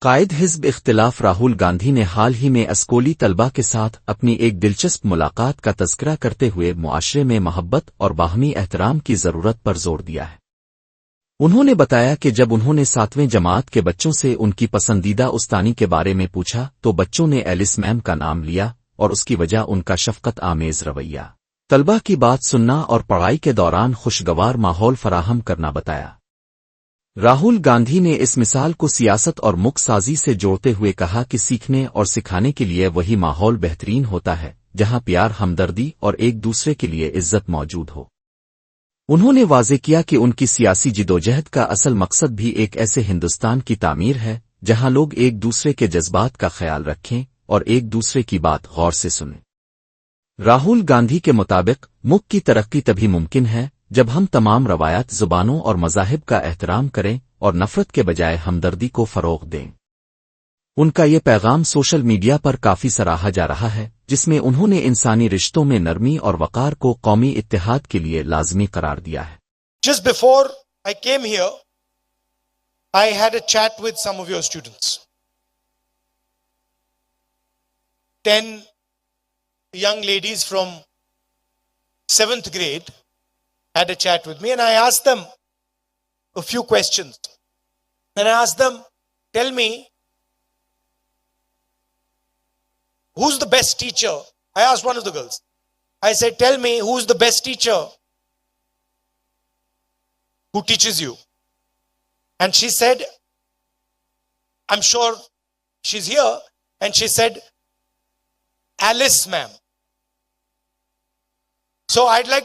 قائد حزب اختلاف راہل گاندھی نے حال ہی میں اسکولی طلبہ کے ساتھ اپنی ایک دلچسپ ملاقات کا تذکرہ کرتے ہوئے معاشرے میں محبت اور باہمی احترام کی ضرورت پر زور دیا ہے۔ انہوں نے بتایا کہ جب انہوں نے 7ویں جماعت کے بچوں سے ان کی پسندیدہ استانی کے بارے میں پوچھا تو بچوں نے ایلس میم کا نام لیا اور اس کی وجہ ان کا شفقت آمیز رویہ، طلبہ کی بات سننا اور پڑھائی کے دوران خوشگوار ماحول فراہم کرنا بتایا۔ راہل گاندھی نے اس مثال کو سیاست اور ملک سازی سے جوڑتے ہوئے کہا کہ سیکھنے اور سکھانے کے لیے وہی ماحول بہترین ہوتا ہے جہاں پیار، ہمدردی اور ایک دوسرے کے لیے عزت موجود ہو۔ انہوں نے واضح کیا کہ ان کی سیاسی جدوجہد کا اصل مقصد بھی ایک ایسے ہندوستان کی تعمیر ہے جہاں لوگ ایک دوسرے کے جذبات کا خیال رکھیں اور ایک دوسرے کی بات غور سے سنیں۔ راہل گاندھی کے مطابق ملک کی ترقی تبھی ممکن ہے جب ہم تمام روایات، زبانوں اور مذاہب کا احترام کریں اور نفرت کے بجائے ہمدردی کو فروغ دیں۔ ان کا یہ پیغام سوشل میڈیا پر کافی سراہا جا رہا ہے، جس میں انہوں نے انسانی رشتوں میں نرمی اور وقار کو قومی اتحاد کے لیے لازمی قرار دیا ہے۔ Just before I came here, I had a chat with some of your students. 10 young ladies from 7th grade had a chat with me, and I asked them a few questions. And I asked them, tell me, who's the best teacher? I asked one of the girls. I said, tell me, who's the best teacher who teaches you? And she said, I'm sure she's here, and she said, Alice ma'am. So I'd like